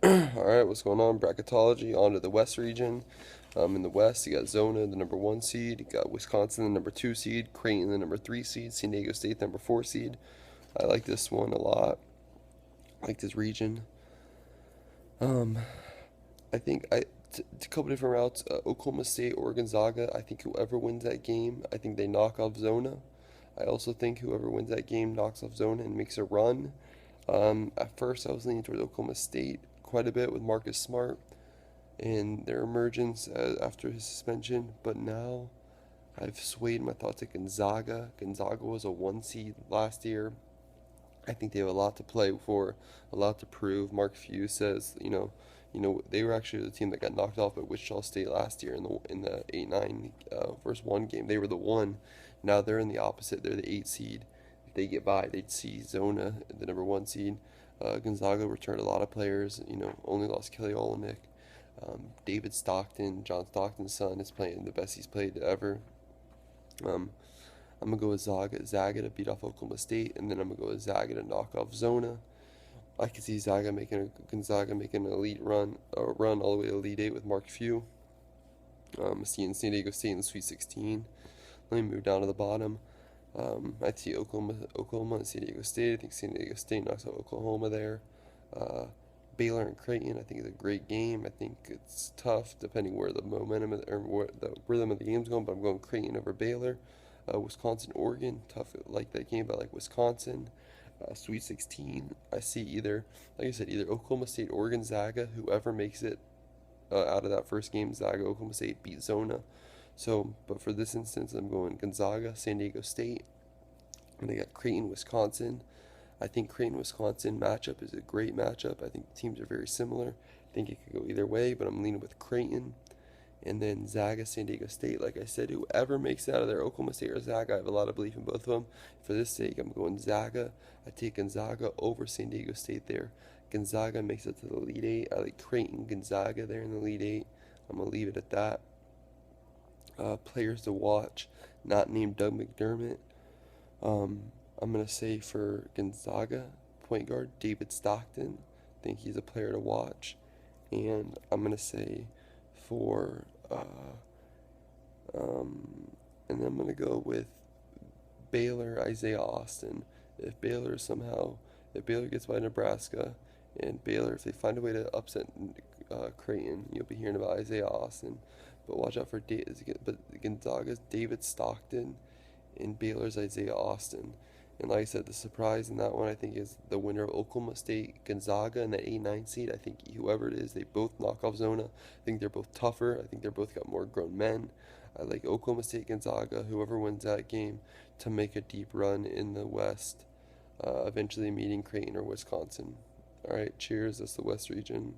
Alright, what's going on? Bracketology, on to the West region. In the West, you got Zona, the number 1 seed. You got Wisconsin, the number 2 seed. Creighton, the number 3 seed. San Diego State, the number 4 seed. I like this one a lot. I like this region. Um, I think a couple different routes. Oklahoma State or Gonzaga. I think whoever wins that game, I think they knock off Zona. I also think whoever wins that game knocks off Zona and makes a run. At first, I was leaning towards Oklahoma State quite a bit with Marcus Smart and their emergence after his suspension, but now I've swayed my thoughts to Gonzaga. Gonzaga was a 1 seed last year. I think they have a lot to play for, a lot to prove. Mark Few says, they were actually the team that got knocked off by Wichita State last year in the 8-9 versus 1 game. They were the 1. Now they're in the opposite. They're the 8 seed. If they get by, they'd see Zona, the number 1 seed. Gonzaga returned a lot of players. Only lost Kelly Olynyk. David Stockton, John Stockton's son, is playing the best he's played ever. Um, I'm gonna go with Zaga to beat off Oklahoma State, and then I'm gonna go with Zaga to knock off Zona. I could see Gonzaga making an elite run, or run all the way to Elite Eight with Mark Few. Seeing San Diego State in the Sweet 16. Let me move down to the bottom. I see Oklahoma and San Diego State. I think San Diego State knocks out Oklahoma there. Uh, Baylor and Creighton, I think is a great game. I think it's tough depending where the momentum or where the rhythm of the game's going, but I'm going Creighton over Baylor. Wisconsin, Oregon, tough. Like that game, but I like Wisconsin. Sweet 16, I see like I said, either Oklahoma State or Gonzaga. Whoever makes it out of that first game, Zaga, Oklahoma State beat Zona. So, but for this instance, I'm going Gonzaga, San Diego State, and they got Creighton, Wisconsin. I think Creighton Wisconsin matchup is a great matchup. I think the teams are very similar. I think it could go either way, but I'm leaning with Creighton. And then Zaga, San Diego State. Like I said, whoever makes it out of there, Oklahoma State or Zaga, I have a lot of belief in both of them. For this sake, I'm going Zaga. I take Gonzaga over San Diego State there. Gonzaga makes it to the Elite Eight. I like Creighton, Gonzaga there in the Elite Eight. I'm going to leave it at that. Players to watch, not named Doug McDermott. I'm going to say for Gonzaga, point guard David Stockton. I think he's a player to watch. And I'm going to say for, and then I'm going to go with Baylor, Isaiah Austin. If Baylor gets by Nebraska, and Baylor, if they find a way to upset Creighton, you'll be hearing about Isaiah Austin. But watch out for Gonzaga's David Stockton and Baylor's Isaiah Austin. And like I said, the surprise in that one, I think, is the winner of Oklahoma State, Gonzaga, and the 8-9 seed. I think whoever it is, they both knock off Zona. I think they're both tougher. I think they're both got more grown men. I like Oklahoma State, Gonzaga, whoever wins that game, to make a deep run in the West, eventually meeting Creighton or Wisconsin. All right, cheers. That's the West region.